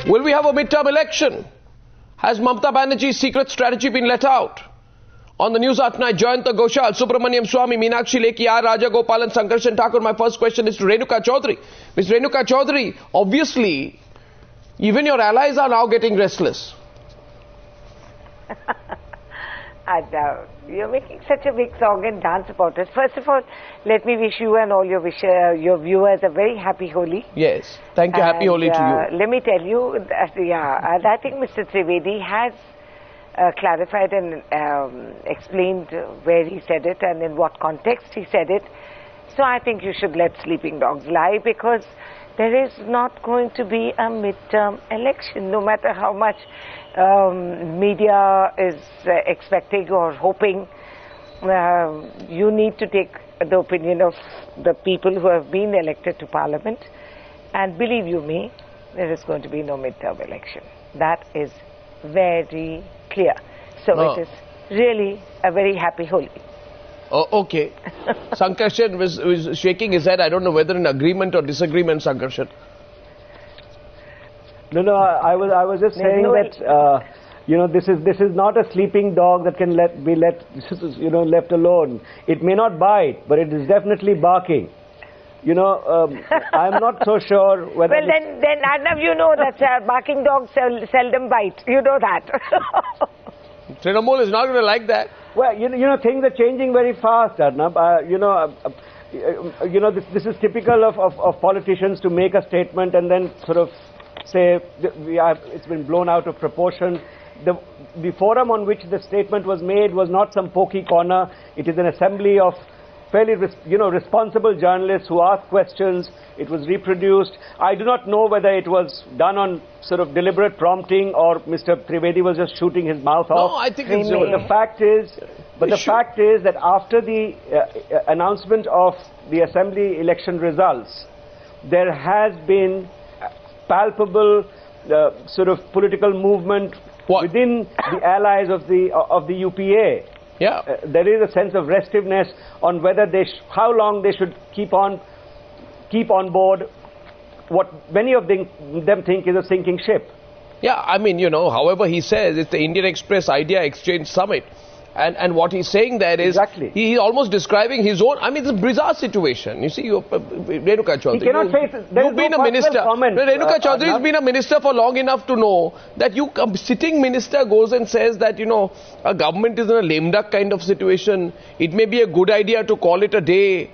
Will we have a midterm election? Has Mamata Banerjee's secret strategy been let out? On the news at night, Jayanta Ghoshal, Subramanian Swamy, Meenakshi Lekhi, R. Rajagopalan, Sankarshan Thakur. My first question is to Renuka Chaudhary. Ms. Renuka Chaudhary, obviously, even your allies are now getting restless. You're making such a big song and dance about it. First of all, let me wish you and all your viewers a very happy Holi. Yes, thank you. Happy Holi to you. Let me tell you, I think Mr. Trivedi has clarified and explained where he said it and in what context he said it. So I think you should let sleeping dogs lie, because there is not going to be a midterm election, no matter how much media is expecting or hoping. You need to take the opinion of the people who have been elected to Parliament, and believe you me, there is going to be no midterm election. That is very clear. So it is really a very happy Holi. Oh, okay. Sankarshan was shaking his head. I don't know whether in agreement or disagreement, Sankarshan. No, I was just saying that this is not a sleeping dog that can be left alone. It may not bite, but it is definitely barking. I'm not so sure whether. Well, then Arnav, you know that barking dogs seldom bite. You know that. Trinamool is not going to like that. Well, things are changing very fast, Arnab. This is typical of politicians to make a statement and then sort of say it's been blown out of proportion. The forum on which the statement was made was not some pokey corner. It is an assembly of fairly, responsible journalists who asked questions. It was reproduced. I do not know whether it was done on sort of deliberate prompting or Mr. Trivedi was just shooting his mouth off. No, I think it's the fact is that after the announcement of the assembly election results, there has been palpable sort of political movement within the allies of the UPA. Yeah, there is a sense of restiveness on whether how long they should keep on board what many of them think is a sinking ship. Yeah, I mean, however he says, it's the Indian Express Idea Exchange Summit. And what he's saying there is, exactly. He's almost describing his own, I mean, it's a bizarre situation. You see, Renuka Chaudhary, you've been a minister. Renuka Chaudhary has been a minister for long enough to know that a sitting minister goes and says that, a government is in a lame duck kind of situation. It may be a good idea to call it a day.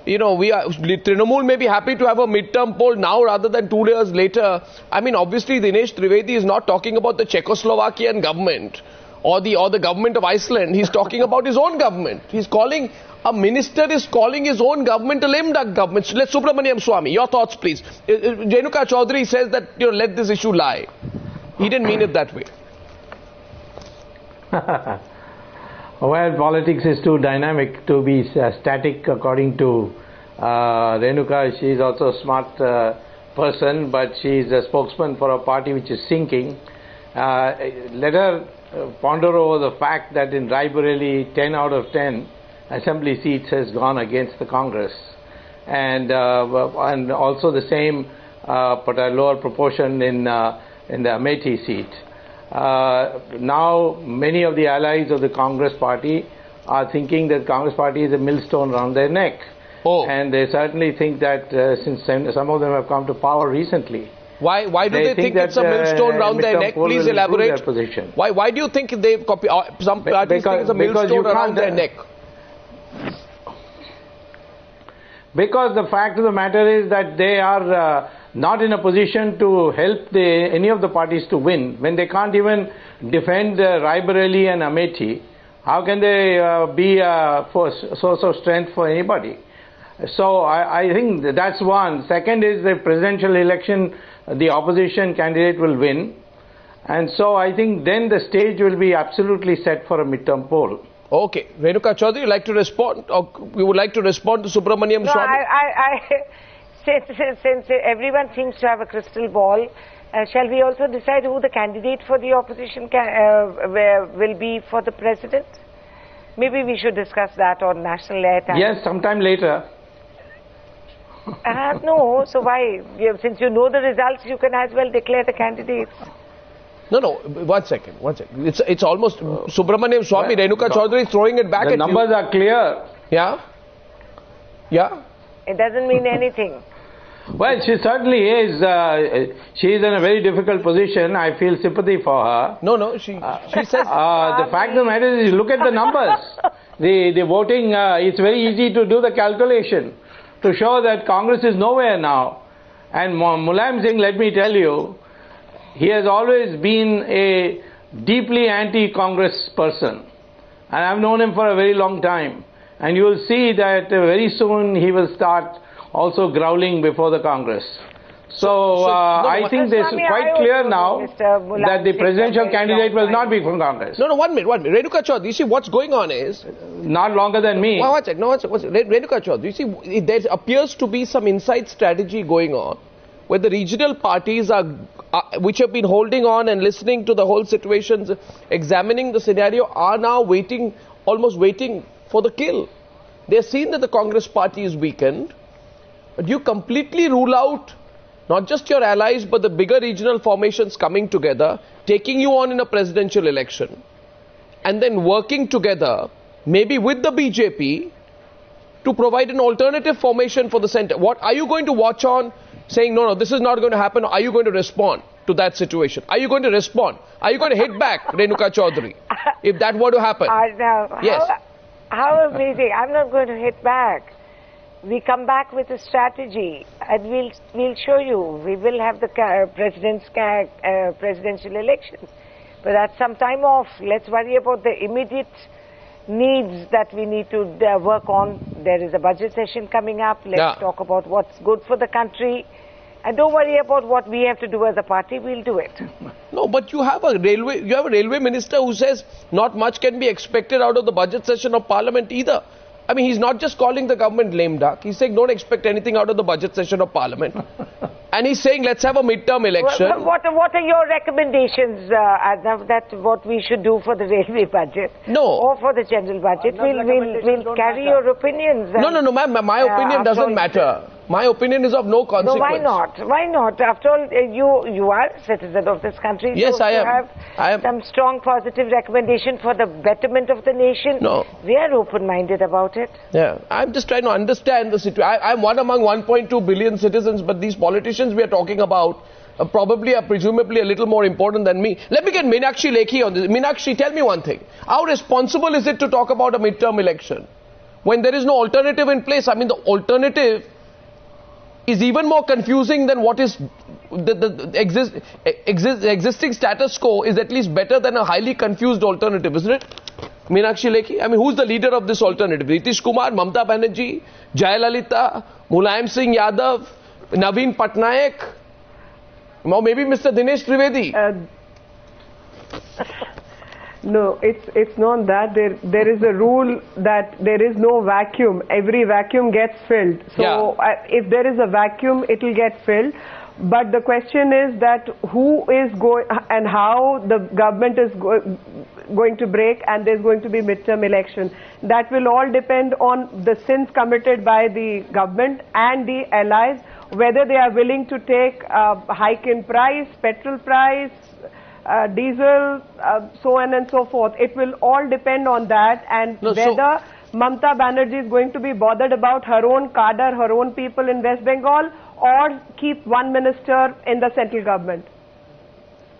Trinamool may be happy to have a midterm poll now rather than 2 years later. I mean, obviously, Dinesh Trivedi is not talking about the Czechoslovakian government or the government of Iceland. He's talking about his own government. A minister is calling his own government a lame duck government. So let's Subramanian Swamy, your thoughts, please. Renuka Chaudhary says that, let this issue lie. He didn't mean it that way. Well, politics is too dynamic to be static, according to Renuka. She's also a smart person, but she's a spokesman for a party which is sinking. Let her ponder over the fact that in Raebareli, 10 out of 10 assembly seats has gone against the Congress, and also the same but a lower proportion in the Amethi seat. Now many of the allies of the Congress party are thinking that Congress party is a millstone around their neck. And they certainly think that since some of them have come to power recently. Why do they think it's a millstone around their neck? Please elaborate. Why do you think they've copied? Some parties think it's a millstone around their neck. Because the fact of the matter is that they are not in a position to help any of the parties to win. When they can't even defend Raebareli and Amethi, how can they be a source of strength for anybody? So I think that's one. Second is the presidential election, the opposition candidate will win. And so I think then the stage will be absolutely set for a midterm poll. Okay. Renuka Chaudhary, you like to respond? Or you would like to respond to Subramanian Swamy? Since everyone seems to have a crystal ball, shall we also decide who the candidate for the opposition will be for the president? Maybe we should discuss that on national airtime. Yes, sometime later. No, so why? Since you know the results, you can as well declare the candidates. No, one second. It's almost Subramanian Swamy, Renuka Chaudhary is throwing it back at you. The numbers are clear. Yeah? Yeah? It doesn't mean anything. Well, she certainly is. She is in a very difficult position. I feel sympathy for her. No, she says... the fact of the matter is, look at the numbers. The voting, it's very easy to do the calculation to show that Congress is nowhere now. And Mulayam Singh, let me tell you, he has always been a deeply anti-Congress person. And I've known him for a very long time. And you will see that very soon he will start also growling before the Congress. So I think this is quite clear now that the presidential candidate will not be from Congress. No, 1 minute. Renuka Chaudhary, you see what's going on is... Not longer than me. One second. Renuka Chaudhary, you see, there appears to be some inside strategy going on where the regional parties which have been holding on and listening to the whole situations, examining the scenario, are now almost waiting for the kill. They have seen that the Congress party is weakened. But you completely rule out not just your allies, but the bigger regional formations coming together, taking you on in a presidential election, and then working together, maybe with the BJP, to provide an alternative formation for the centre. What are you going to watch on, saying, no, this is not going to happen? Or are you going to respond to that situation? Are you going to respond? Are you going to hit back, Renuka Chaudhary, if that were to happen? Yes. How amazing. I'm not going to hit back. We come back with a strategy and we'll show you. We will have the presidential elections. But that's some time off. Let's worry about the immediate needs that we need to work on. There is a budget session coming up. Let's talk about what's good for the country. And don't worry about what we have to do as a party. We'll do it. No, but you have a railway minister who says not much can be expected out of the budget session of Parliament either. I mean, he's not just calling the government lame duck. He's saying don't expect anything out of the budget session of Parliament. And he's saying let's have a midterm election. What are your recommendations, Arnav, that what we should do for the railway budget? No. Or for the general budget? We'll carry your opinions. No, ma'am. My opinion doesn't matter. My opinion is of no consequence. No, why not? Why not? After all, you are a citizen of this country. Yes, I am. I have some strong positive recommendation for the betterment of the nation. No. We are open-minded about it. Yeah, I'm just trying to understand the situation. I'm one among 1.2 billion citizens, but these politicians we are talking about are presumably a little more important than me. Let me get Meenakshi Lekhi on this. Meenakshi, tell me one thing. How responsible is it to talk about a midterm election when there is no alternative in place? I mean, the alternative is even more confusing than what is the existing status quo is at least better than a highly confused alternative, isn't it? Meenakshi Lekhi, I mean, who's the leader of this alternative? Nitish Kumar, Mamata Banerjee, Jayalalitha, Mulayam Singh Yadav, Naveen Patnaik, or maybe Mr. Dinesh Trivedi? No, it's not that. There is a rule that there is no vacuum. Every vacuum gets filled. So if there is a vacuum, it will get filled. But the question is that who is going and how the government is going to break, and there's going to be midterm election. That will all depend on the sins committed by the government and the allies, whether they are willing to take a hike in price, petrol price, diesel, so on and so forth. It will all depend on that, and whether Mamata Banerjee is going to be bothered about her own cadre, her own people in West Bengal, or keep one minister in the central government.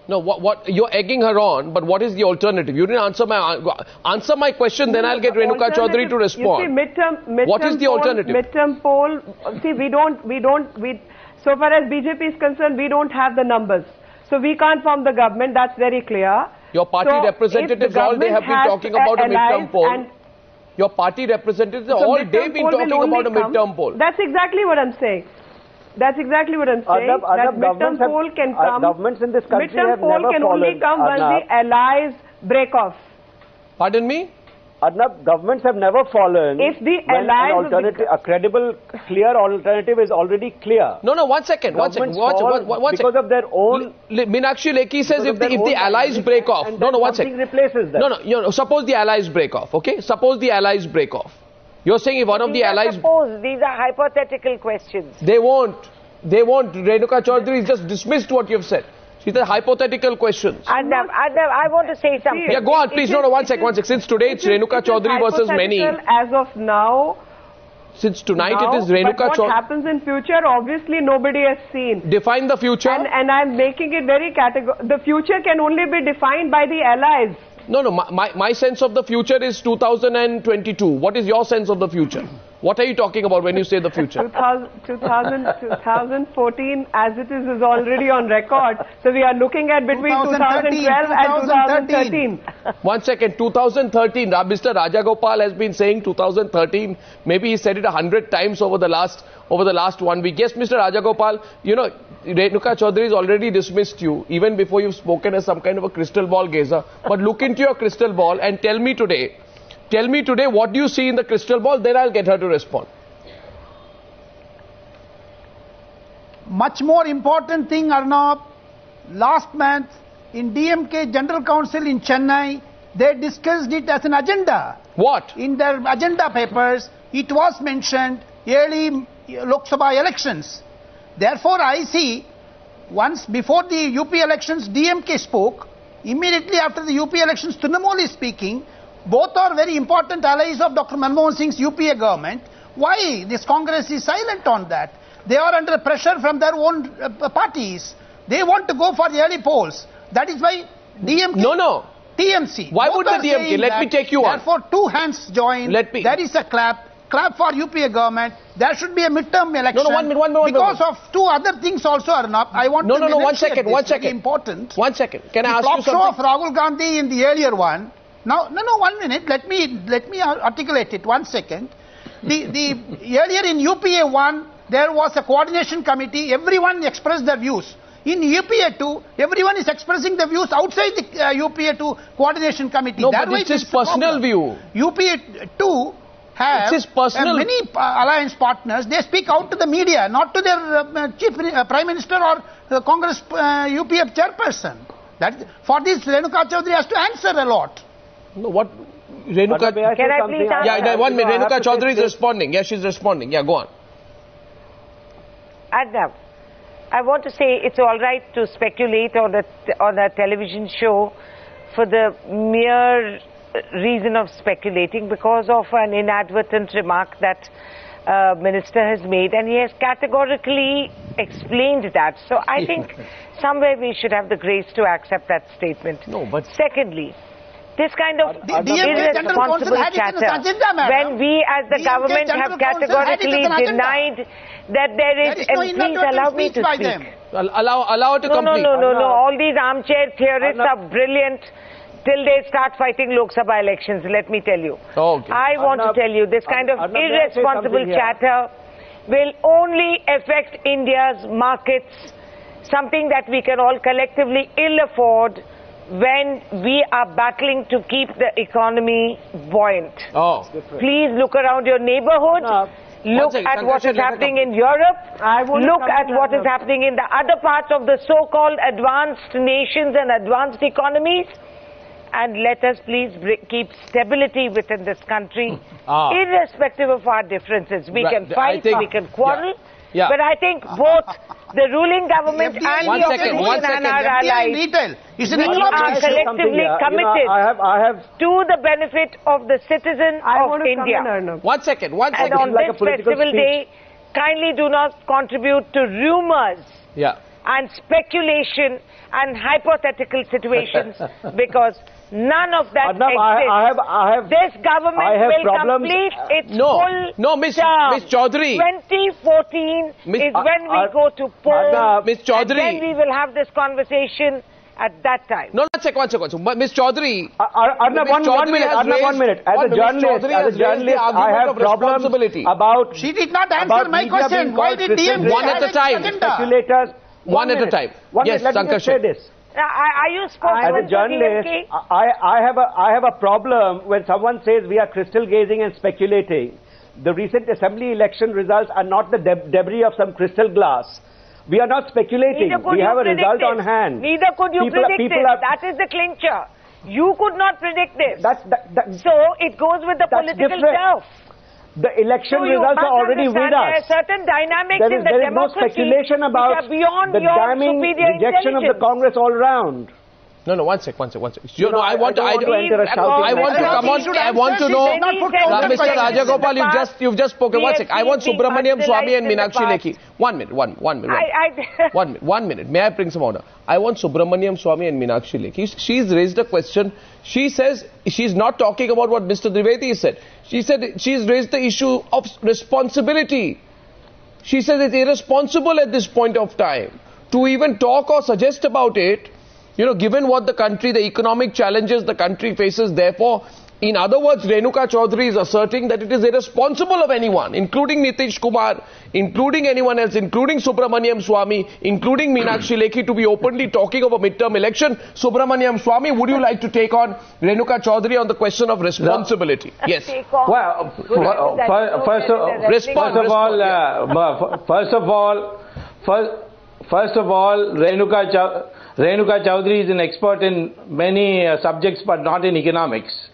No, what you're egging her on, but what is the alternative? You didn't answer my question, then I'll get Renuka Chaudhary to respond. You see, midterm what is the alternative? Midterm poll, see, so far as BJP is concerned, we don't have the numbers. So we can't form the government, that's very clear. Your party representatives all day have been talking about a midterm poll. Your party representatives all day been talking about a midterm poll. That's exactly what I'm saying. That's exactly what I'm saying. That midterm poll can come. Governments in this country midterm have poll never can followed, only come once the allies break off. Pardon me? Arnab, governments have never fallen if the allies a credible, clear alternative is already clear. No, one second. One second. Because of their own... Meenakshi Lekhi says if the allies break off. No, one second. Replaces that. No, suppose the allies break off, okay? Suppose the allies break off. You're saying if one of the allies... These are hypothetical questions. They won't. They won't. Renuka Chaudhary has just dismissed what you've said. She said hypothetical questions. Adnab, I want to say something. Yeah, go on, please. No, one sec. Since today it's Renuka Chaudhary versus many. As of now. Since tonight it is Renuka Chaudhary. What happens in future, obviously nobody has seen. Define the future. And I'm making it very categorical. The future can only be defined by the allies. No, my sense of the future is 2022. What is your sense of the future? What are you talking about when you say the future? 2014 as it is already on record. So we are looking at between 2012 and 2013. 1 second, 2013. Mr. Rajagopal has been saying 2013. Maybe he said it 100 times over the last 1 week. Yes, Mr. Rajagopal, you know, Renuka Chaudhary has already dismissed you, even before you've spoken as some kind of a crystal ball gazer. But look into your crystal ball and tell me today, what do you see in the crystal ball? Then I'll get her to respond. Much more important thing, Arnab, last month in DMK General Council in Chennai, they discussed it as an agenda. What? In their agenda papers, it was mentioned early Lok Sabha elections. Therefore, I see, once before the UP elections, DMK spoke. Immediately after the UP elections, Trinamool is speaking. Both are very important allies of Dr. Manmohan Singh's UPA government. Why this Congress is silent on that? They are under pressure from their own parties. They want to go for the early polls. That is why DMK... No. TMC. Why would the DMK? Let me take you on. Therefore, two hands join. There is a clap for UPA government. There should be a midterm election. No, one minute. Because of two other things also are not. I want to... No, 1 second. Very important. 1 second. Can I ask you something? The flop show of Rahul Gandhi in the earlier one. Now, no, 1 minute. Let me articulate it. 1 second. The earlier in UPA 1, there was a coordination committee. Everyone expressed their views. In UPA 2, everyone is expressing the views outside the UPA 2 coordination committee. No, but it's his personal view. UPA 2 have many alliance partners. They speak out to the media, not to their chief prime minister or Congress UPA chairperson. For this, Renuka Chaudhary has to answer a lot. No, what? Renuka... Can I please answer? Yeah, 1 minute. Renuka Chaudhary is responding. Yeah, she's responding. Yeah, go on. Adnab, I want to say it's all right to speculate on a television show for the mere reason of speculating because of an inadvertent remark that minister has made, and he has categorically explained that. So I think somewhere we should have the grace to accept that statement. No, but... Secondly, this kind of irresponsible chatter, when we as the government have categorically denied that there is, and please allow me to speak. Allow her to complete. No. All these armchair theorists are brilliant till they start fighting Lok Sabha elections, let me tell you. Okay. I want to tell you, this kind of irresponsible chatter will only affect India's markets, something that we can all collectively ill afford when we are battling to keep the economy buoyant. Please look around your neighborhood. Look at what is happening in Europe. Look at what is happening in the other parts of the so-called advanced nations and advanced economies. And let us please keep stability within this country, irrespective of our differences. We can fight, we can quarrel, but I think both the ruling government and the opposition and our allies, we are collectively committed to the benefit of the citizen of India. 1 second. And on this festival day, kindly do not contribute to rumors and speculation and hypothetical situations because none of that exists. This government will complete its full Miss term. Chaudhary. 2014 is when we go to poll. Miss Chaudhary. And then we will have this conversation at that time. No, 1 second. Miss Chaudhary. Arnab, 1 minute. As a journalist, I have problems about... She did not answer my question. Why did DMK... One at a time. Speculators. One at a time. Yes, let me just say this. Are you spokesman as a journalist, I have a problem when someone says we are crystal gazing and speculating. The recent assembly election results are not the debris of some crystal glass. We are not speculating. We have a result on hand. Neither could you predict this. That is the clincher. You could not predict this. So it goes with the political turf. The election No, you results must are already with understand us. there are certain dynamics There in the is no democracy speculation about which are beyond the your damning superior rejection of the intelligence. Congress all round. No, one sec. I don't want to come on. I want to know, Mr. Rajagopal, you've just spoken. One sec. I want Subramanian Swamy and Meenakshi Lekhi. 1 minute. One minute. May I bring some order? I want Subramanian Swamy and Meenakshi Lekhi. She's raised a question. She says she's not talking about what Mr. Trivedi said. She said she's raised the issue of responsibility. She says it's irresponsible at this point of time to even talk or suggest about it. You know, given what the economic challenges the country faces, therefore, in other words, Renuka Chaudhary is asserting that it is irresponsible of anyone, including Nitish Kumar, including anyone else, including Subramanian Swamy, including Meenakshi Lekhi, to be openly talking of a midterm election. Subramanian Swamy, would you like to take on Renuka Chaudhary on the question of responsibility? No. Yes. Well, first of all, Renuka Chaudhary is an expert in many subjects, but not in economics.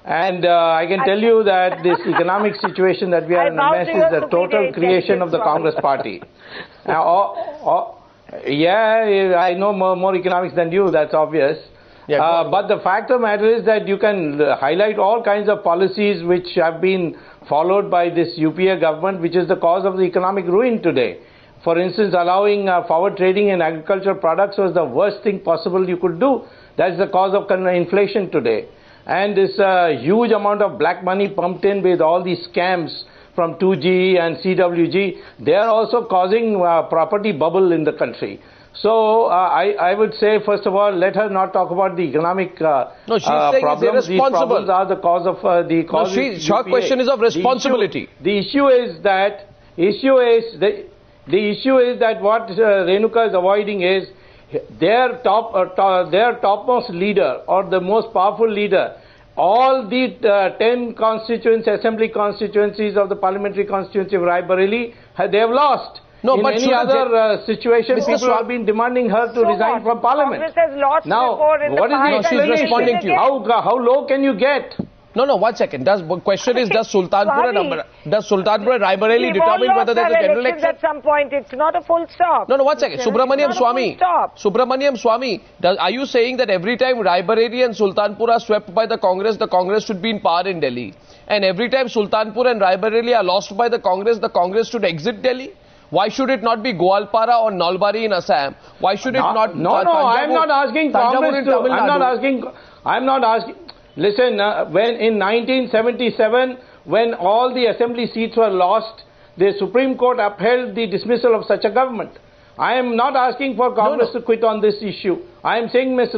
And I can tell you that this economic situation that we are in a mess is the total creation of the Congress party. Yeah, I know more economics than you, that's obvious. Yeah, but the fact of the matter is that you can highlight all kinds of policies which have been followed by this UPA government, which is the cause of the economic ruin today. For instance, allowing forward trading in agricultural products was the worst thing possible you could do. That's the cause of inflation today. And this huge amount of black money pumped in with all these scams from 2G and CWG, they are also causing property bubble in the country. So I would say, first of all, let her not talk about the economic no, she's saying problems. It's irresponsible. These problems are the cause of the cause. No, her question is of responsibility. The issue is that what Renuka is avoiding is their topmost leader or the most powerful leader. All the 10 assembly constituencies of the parliamentary constituency of Raebareli, they have lost. No, in but any other situation, people have been demanding her to resign from parliament. Now, what is the explanation? How low can you get? No, 1 second. Does Sultanpur and Raebareli determine whether there's a general election? At some point, it's not a full stop. No, 1 second. Subramanian Swamy, are you saying that every time Raebareli and Sultanpur are swept by the Congress should be in power in Delhi? And every time Sultanpur and Raebareli are lost by the Congress should exit Delhi? Why should it not be Goalpara or Nalbari in Assam? Why should it not... No, I'm not asking Congress to... I'm not asking... Listen, when in 1977, when all the assembly seats were lost, the Supreme Court upheld the dismissal of such a government. I am not asking for Congress to quit on this issue. I am saying Ms.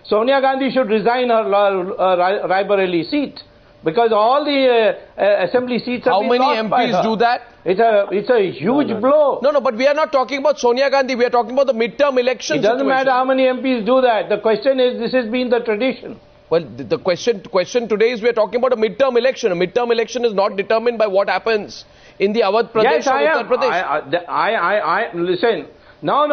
Sonia Gandhi should resign her Raebareli seat, because all the assembly seats have been lost by her. How many MPs do that? It's a huge blow. No, but we are not talking about Sonia Gandhi. We are talking about the midterm election. It doesn't matter how many MPs do that. The question is, this has been the tradition. Well, the question today is we are talking about a midterm election. A midterm election is not determined by what happens in the Awadh Pradesh or Uttar Pradesh. Listen. No.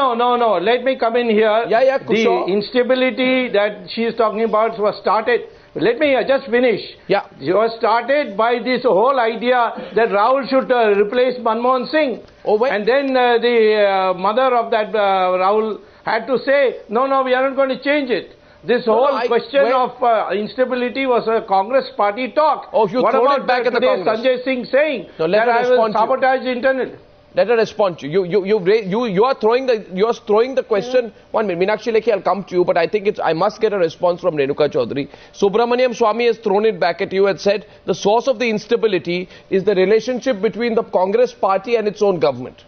Let me come in here. The instability that she is talking about was started. Let me just finish. Yeah. It was started by this whole idea that Rahul should replace Manmohan Singh. And then the mother of that Rahul had to say, no, we are not going to change it. This whole question of instability was a Congress party talk. Oh, you throw it back at the Congress. Sanjay Singh saying that I will sabotage the internet. Let her respond to you. You are throwing the question. 1 minute, Meenakshi Lekhi, I'll come to you, but I think I must get a response from Renuka Chaudhary. Subramanian Swamy has thrown it back at you and said the source of the instability is the relationship between the Congress party and its own government.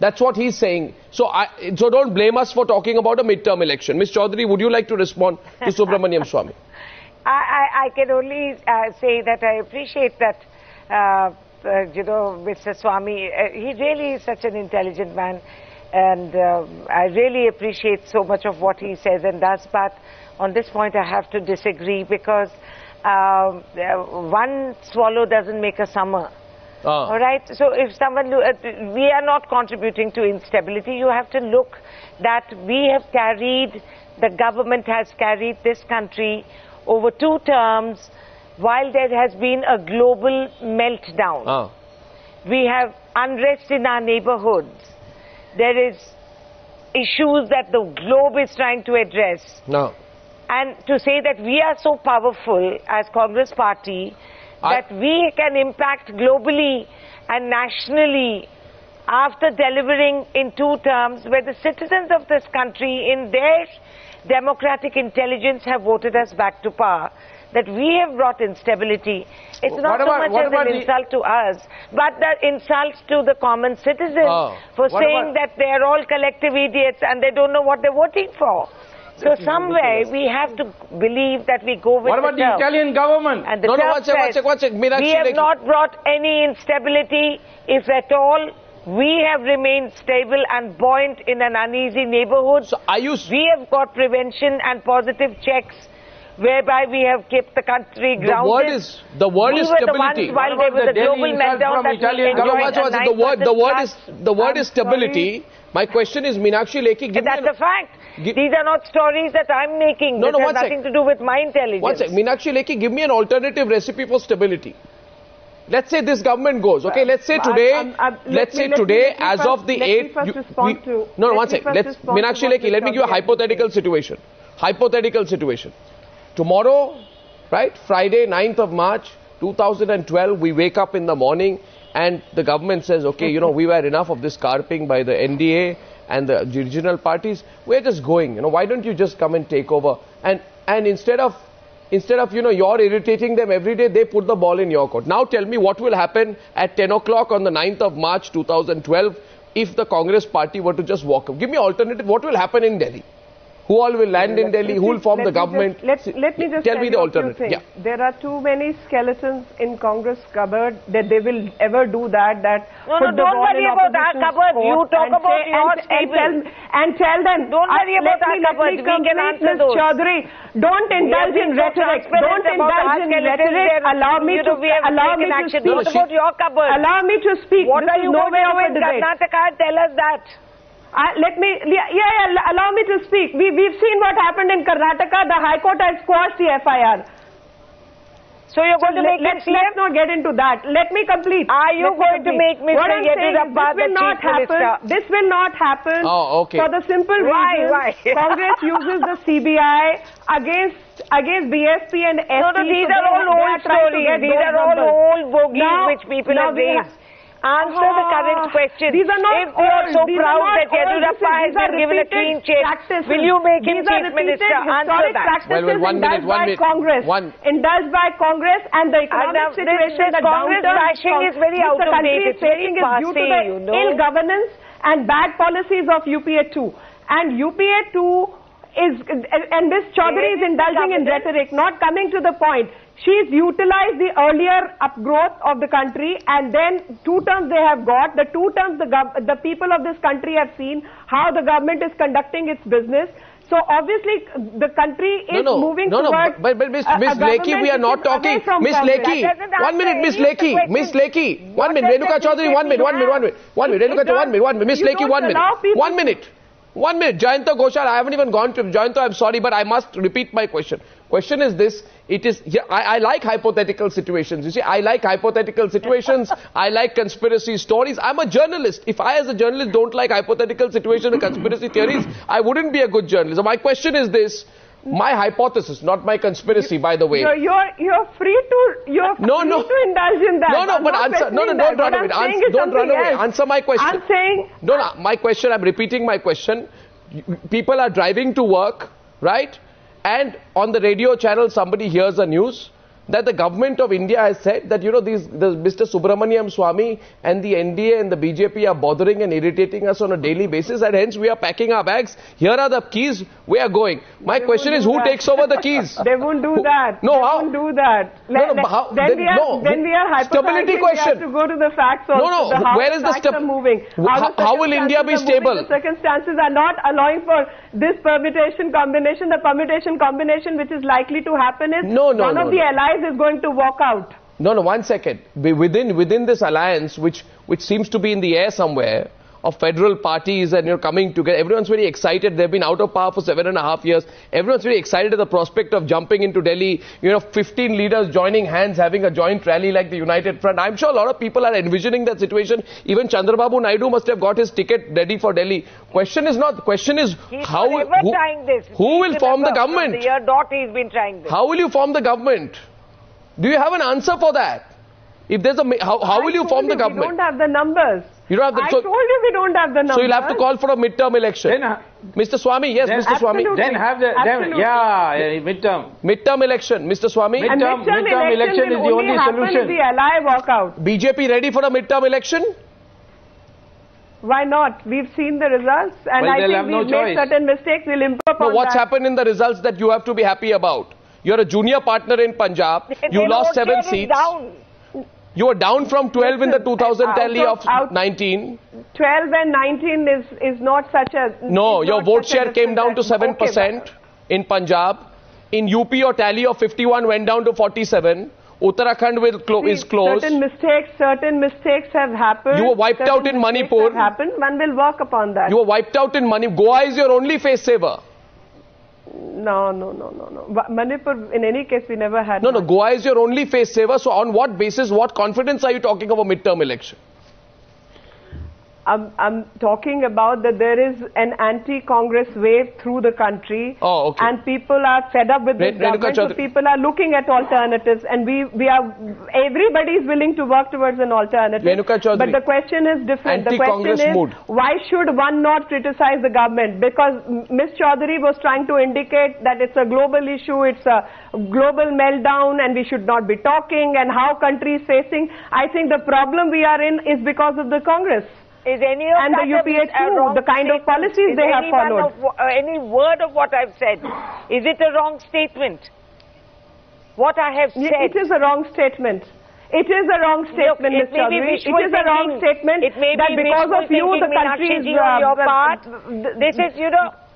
That's what he's saying. So don't blame us for talking about a midterm election. Ms. Chaudhary, would you like to respond to Subramanian Swamy? I can only say that I appreciate that, Mr. Swamy, he really is such an intelligent man, and I really appreciate so much of what he says and does, but on this point I have to disagree, because one swallow doesn't make a summer. All right. So if someone, we are not contributing to instability. You have to look that we have carried, the government has carried this country over 2 terms while there has been a global meltdown, we have unrest in our neighborhoods, there is issues that the globe is trying to address. And to say that we are so powerful as Congress party that we can impact globally and nationally after delivering in 2 terms where the citizens of this country in their democratic intelligence have voted us back to power, that we have brought instability. It's not so much as an insult to us, but the insult to the common citizen for saying that they are all collective idiots and they don't know what they're voting for. So somewhere we have to believe that we go with What about the Italian government? And the we have not brought any instability, if at all. We have remained stable and buoyant in an uneasy neighborhood. So we have got prevention and positive checks whereby we have kept the country grounded. The word is stability. While there was a global meltdown the word is stability. My question is, Meenakshi Lekhi, that's a fact. These are not stories that I'm making. This has nothing to do with my intelligence. One sec. Meenakshi Lekhi, give me an alternative recipe for stability. Let's say this government goes, okay? Let's say today, as of the 8th... No, one sec. Meenakshi Lekhi, let me give you a hypothetical situation. Hypothetical situation. Tomorrow, right, Friday, 9th of March, 2012, we wake up in the morning and the government says, okay, you know, we've had enough of this carping by the NDA and the regional parties. We're just going, you know, why don't you just come and take over? And instead of, you know, you're irritating them every day, they put the ball in your court. Now tell me what will happen at 10 o'clock on the 9th of March 2012 if the Congress party were to just walk up. Give me alternative. What will happen in Delhi? Who all will land in Delhi? Who will form the government? Let me just tell me the alternative. Yeah. There are too many skeletons in Congress cupboard that they will ever do that. No, don't worry about our cupboard. You talk about your stable. And tell them. Don't worry about our cupboard. We can answer those. Chaudhary, don't indulge in rhetoric. Don't indulge in rhetoric. Allow me to speak. What about your cupboard? Allow me to speak. What are you going to do in Karnataka? Tell us that. Allow me to speak. We've seen what happened in Karnataka. The High Court has squashed the FIR. So you're going to make it clear? Let's not get into that. Let me complete. Are you going to make Mr. Yediyurappa the Chief Minister? This will not happen. Oh, okay. For the simple reason Congress uses the CBI against BSP and SP. No, these are all old stories. These are all old bogies which people have raised. Answer the current question. These are not if you are so proud that Yediyurappa has been given a clean chit, will you make him Chief Minister? Answer that. Well, 1 minute. Indulged by Congress and the economic situation, the Congress bashing is very out of date. It's very passé, you know. Ill governance and bad policies of UPA 2. And UPA 2 and Ms. Chaudhary is indulging in rhetoric, not coming to the point. She's utilized the earlier upgrowth of the country, and then 2 terms they have got. The 2 terms the people of this country have seen how the government is conducting its business. So obviously the country is moving towards. But Miss Lekhi, we are not talking. Miss Lekhi, 1 minute, Miss Lekhi, 1 minute. Renuka Chaudhary, 1 minute. Renuka, 1 minute. Miss Lekhi, 1 minute. 1 minute. Jayanta Ghoshal, I haven't even gone to Jayanta. I'm sorry, but I must repeat my question. Question is this. I like hypothetical situations. You see, I like hypothetical situations. I like conspiracy stories. I'm a journalist. If I as a journalist don't like hypothetical situations and conspiracy theories, I wouldn't be a good journalist. So my question is this. My hypothesis, not my conspiracy, by the way. You're free to indulge in that. Don't run away. Answer my question. I'm saying. My question. I'm repeating my question. People are driving to work, right? And on the radio channel, somebody hears the news that the government of India has said that, you know, Mr. Subramanian Swamy and the NDA and the BJP are bothering and irritating us on a daily basis, and hence we are packing our bags. Here are the keys. We are going. My question is, who takes over the keys? They won't do that. No, how? They won't do that. Then we are stability hypothesizing. question. We have to go to the facts also. Where is the stability moving? How will India be stable? The circumstances are not allowing for this permutation combination. The permutation combination which is likely to happen is one of the allies is going to walk out. No, 1 second. Within this alliance, which seems to be in the air somewhere, federal parties and coming together. Everyone's very excited. They've been out of power for 7.5 years. Everyone's very excited at the prospect of jumping into Delhi. 15 leaders joining hands, having a joint rally like the United Front. I'm sure a lot of people are envisioning that situation. Even Chandrababu Naidu must have got his ticket ready for Delhi. Question is how who will form the government? From the year dot he's been trying this. How will you form the government? Do you have an answer for that? If there's how will you form the government? We don't have the numbers. You don't have the, I told you we don't have the numbers. So you'll have to call for a midterm election. Mr. Swamy, yes, Mr. Swamy. Then have the midterm. Midterm election, Mr. Swamy. Midterm election is the only solution. The ally walkout. BJP ready for a midterm election? Why not? We've seen the results, and I think we've made certain mistakes. We'll improve on what's happened in the results that you have to be happy about? You're a junior partner in Punjab. You lost 7 seats. You were down from 12 in the 2010 of 19. 12 and 19 is not such a... No, your vote share came down to 7% in Punjab. In UP, your tally of 51 went down to 47. Uttarakhand is closed. Certain mistakes have happened. You were wiped out in Manipur. One will work upon that. You were wiped out in Manipur. Goa is your only face saver. No. Manipur, in any case, we never had. No, Goa is your only face saver. So on what basis, what confidence are you talking of a midterm election? I'm talking about that there is an anti-Congress wave through the country. Oh, okay. And people are fed up with this government. So people are looking at alternatives, and everybody is willing to work towards an alternative. But the question is different. The question is, why should one not criticize the government? Because Ms. Chaudhary was trying to indicate that it's a global issue, it's a global meltdown, and we should not be talking, and how country is facing. I think the problem we are in is because of the Congress. Is any of and that the UPA too, the kind of policies they have followed. Any word of what I've said, is it a wrong statement? What I have said. It is a wrong statement. It is a wrong statement, Ms. Chaudhary. It is a wrong statement that because of you, the country is... on your part. This is,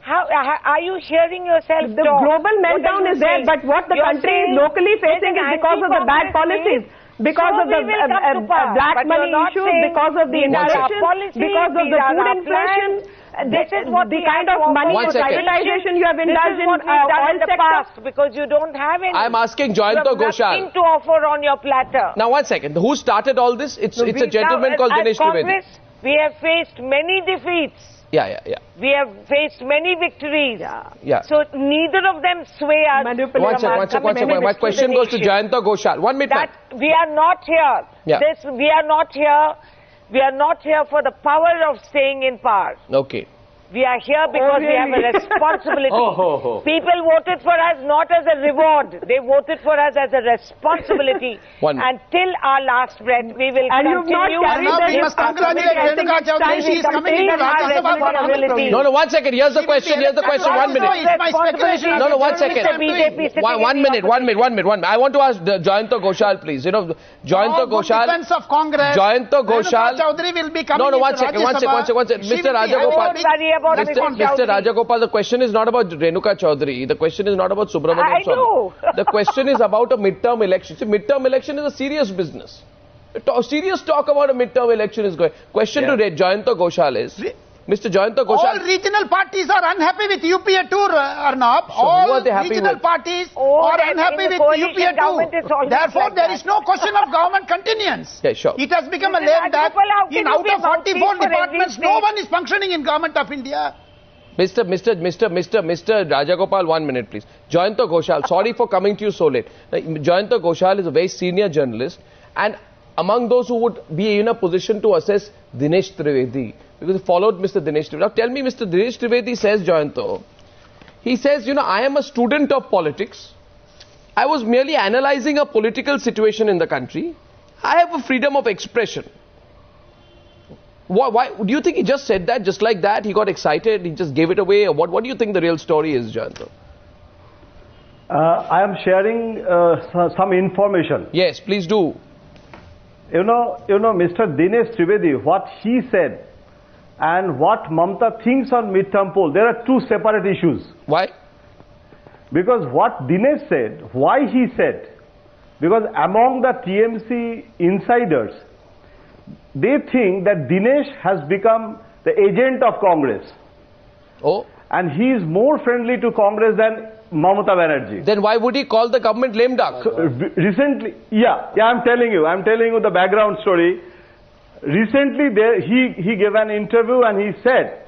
how are you hearing yourself The talk? global meltdown is there, but what the country is locally facing is because of the bad policies. Because of the black money issues, because of the inflation, because of the food inflation, this is what the kind of money for privatization you have indulged in oil sector. Because you don't have any. I'm asking Jayanta Ghoshal. Nothing to offer on your platter. Now 1 second. Who started all this? It's a gentleman called Dinesh Trivedi. We have faced many defeats. Yeah. We have faced many victories. Yeah. So neither of them sway us. One second. My question goes to Jayanta Ghoshal. 1 minute. We are not here. Yeah. We are not here. We are not here for the power of staying in power. Okay. We are here because we have a responsibility. People voted for us not as a reward. They voted for us as a responsibility. Until our last breath, we will continue. We must congratulate Renuka Chaudhary. She is coming into Rajya Sabha for a military. No, 1 second. Here's the question. 1 minute. My speculation. No, 1 second. 1 minute. I want to ask Jayanta Ghoshal, please. Jayanta Ghoshal. Defense of Congress. Jayanta Ghoshal. Renuka Chaudhary will be coming into Rajya Sabha. One second. Mr. Rajagopal. Mr. Rajagopal, the question is not about Renuka Chaudhary. The question is not about Subramanian Swamy. The question is about a midterm election. See, midterm election is a serious business. Serious talk about a midterm election is going. Question to Jayanta Ghoshal is, Mr. Jayanta Ghoshal. All regional parties are unhappy with UPA too, Arnab. So all regional parties are unhappy with UPA too. Therefore, there is no question of government continuance. Yeah, sure. It has become a lame duck. In out of 44 departments, no one is functioning in government of India. Mr. Rajagopal, 1 minute, please. Jayanta Ghoshal, sorry for coming to you so late. Jayanta Ghoshal is a very senior journalist, and among those who would be in a position to assess Dinesh Trivedi, because he followed Mr. Dinesh Trivedi. Now tell me, Mr. Dinesh Trivedi says, Jayanta, he says, I am a student of politics. I was merely analyzing a political situation in the country. I have a freedom of expression. Why do you think he just said that, just like that? He got excited, he just gave it away? Or what do you think the real story is, Jayanta? I am sharing some information. Yes, please do. Mr. Dinesh Trivedi, what he said and what Mamata thinks on midterm poll, there are two separate issues. Why? Because what Dinesh said, why he said, because among the TMC insiders, they think that Dinesh has become the agent of Congress. Oh. And he is more friendly to Congress than Mamata Banerjee. Then why would he call the government lame duck? So, recently, I'm telling you the background story. Recently, he gave an interview and he said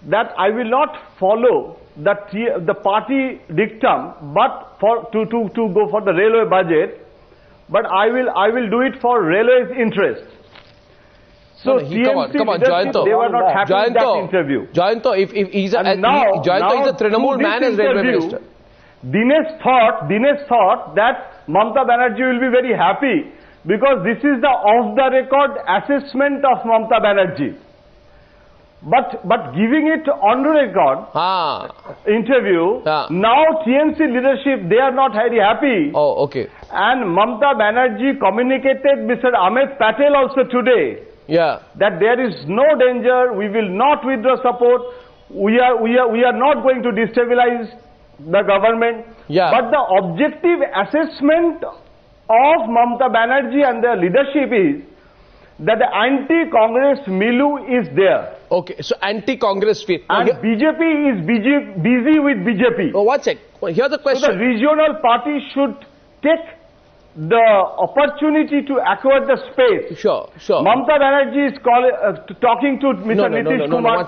that I will not follow the party dictum, but to go for the railway budget, but I will do it for railway's interest. So come on, Jayanto. They were not happy with that interview. Jayanto, if he's a Trinamool man as railway minister. Dinesh thought that Mamata Banerjee will be very happy because this is the off-the-record assessment of Mamata Banerjee. But giving it on the record interview, now TMC leadership, they are not very happy. Oh, okay. And Mamata Banerjee communicated Mr. Ahmed Patel also today. That there is no danger, we will not withdraw support, we are not going to destabilize the government. But the objective assessment of Mamata Banerjee and their leadership is that the anti-Congress milieu is there. Okay, so anti-Congress feel. And BJP is busy with BJP. Oh, one sec. Here's the question. So the regional party should take the opportunity to acquire the space. Sure. Mamata Banerjee is talking to Mr. Nitish Kumar.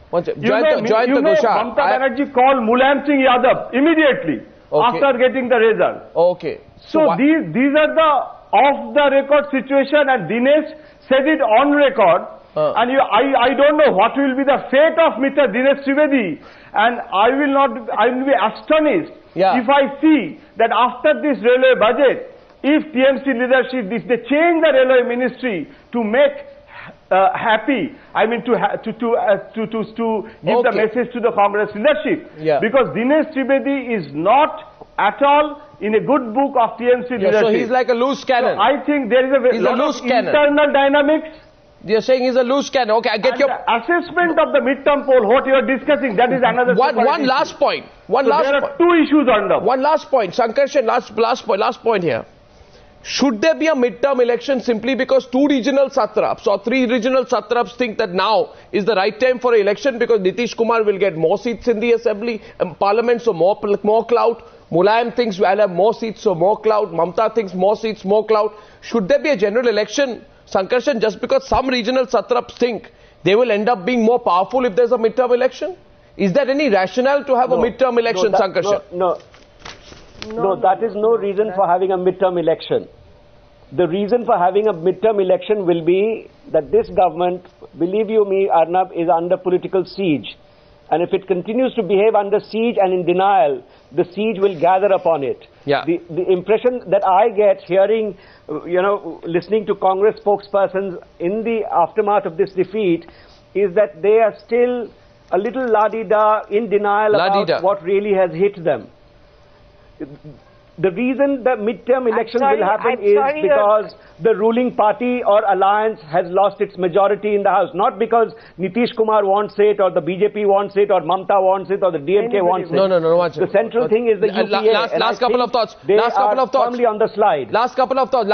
One sec. Mamata Banerjee called Mulayam Singh Yadav immediately after getting the result. Okay. So these are the off-the-record situation, and Dinesh said it on record. And I don't know what will be the fate of Mr. Dinesh Trivedi, and I will be astonished if I see that after this railway budget, if TMC leadership, if they change the railway ministry to make happy, I mean to give the message to the Congress leadership, because Dinesh Trivedi is not at all in a good book of TMC leadership. So he's like a loose cannon. So I think there is a lot of internal dynamics. You're saying he's a loose cannon. Okay, I get your assessment of the midterm poll. What you are discussing, that is another. One last point. There are two issues under. One last point, Sankarshan. Last point here. Should there be a midterm election simply because two regional satraps or three regional satraps think that now is the right time for an election because Nitish Kumar will get more seats in the assembly, parliament, so more clout. Mulayam thinks I'll have more seats, so more clout. Mamata thinks more seats, more clout. Should there be a general election, Sankarshan, just because some regional satraps think they will end up being more powerful if there's a midterm election? Is there any rationale to have a midterm election, Sankarshan? No, that is no reason for having a midterm election. The reason for having a midterm election will be that this government, believe you me, Arnab, is under political siege. And if it continues to behave under siege and in denial, the siege will gather upon it. The impression that I get hearing, listening to Congress spokespersons in the aftermath of this defeat is that they are still a little la-di-da, in denial about what really has hit them. The reason the midterm elections will happen is because the ruling party or alliance has lost its majority in the House. Not because Nitish Kumar wants it, or the BJP wants it, or Mamata wants it, or the DMK wants it. No. The central thing is the UPA. Last couple of thoughts. Firmly on the slide. Last couple of thoughts.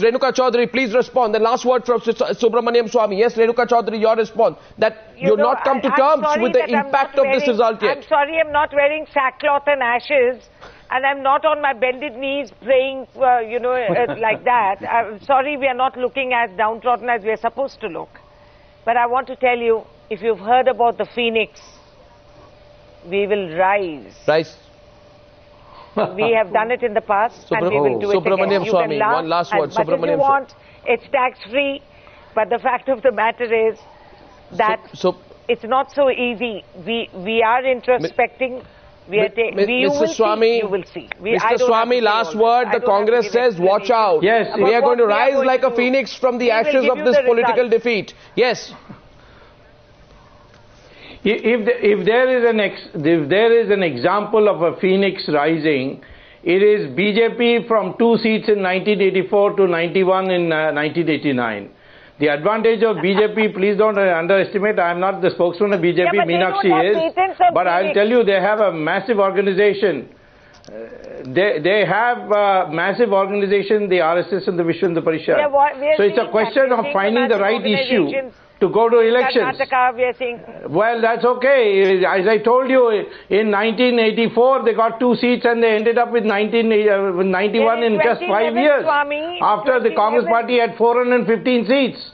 Renuka Chaudhary, please respond. The last word from Subramanian Swamy. Yes, Renuka Chaudhary, your response. That you've not come to terms with the impact of this result yet. I'm sorry I'm not wearing sackcloth and ashes. And I'm not on my bended knees praying, like that. I'm sorry we are not looking as downtrodden as we are supposed to look. But I want to tell you, if you've heard about the phoenix, we will rise. We have done it in the past and we will do it again. Subramanian Swamy, one last word. As much as you want, it's tax-free. But the fact of the matter is that it's not so easy. We are introspecting. Mr. Swamy, you will see. Mr. Swamy, last word. The Congress says, watch out. Yes, we are going to rise like a phoenix from the ashes of this political defeat. Yes. If there is an example of a phoenix rising, it is BJP from 2 seats in 1984 to 91 in 1989. The advantage of BJP, please don't underestimate, I am not the spokesman of BJP, Meenakshi is. But I'll tell you, they have a massive organization. they have massive organization, the RSS and the Vishwa Hindu Parishad. So it's a question of finding the right issue to go to elections. Well, that's okay. As I told you, in 1984 they got 2 seats and they ended up with 91 in just 5 years. After the Congress party had 415 seats.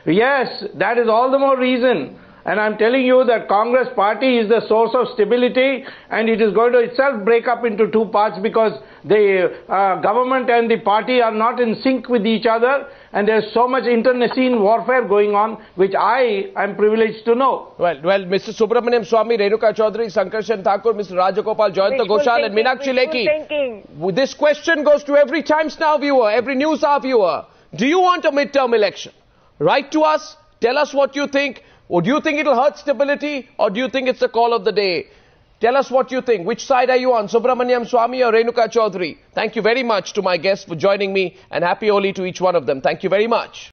Yes, that is all the more reason. And I'm telling you that Congress party is the source of stability, and it is going to itself break up into 2 parts because the government and the party are not in sync with each other, and there's so much internecine warfare going on, which I am privileged to know. Well, Mr. Subramanian Swamy, Renuka Chaudhary, Sankarshan Thakur, Mr. Rajagopal, Jayanta Ghoshal and Meenakshi Lekhi. This question goes to every Times Now viewer, every News Hour viewer. Do you want a midterm election? Write to us, tell us what you think. Or do you think it will hurt stability, or do you think it's the call of the day? Tell us what you think. Which side are you on, Subramanian Swamy or Renuka Chaudhary? Thank you very much to my guests for joining me, and happy Holi to each one of them. Thank you very much.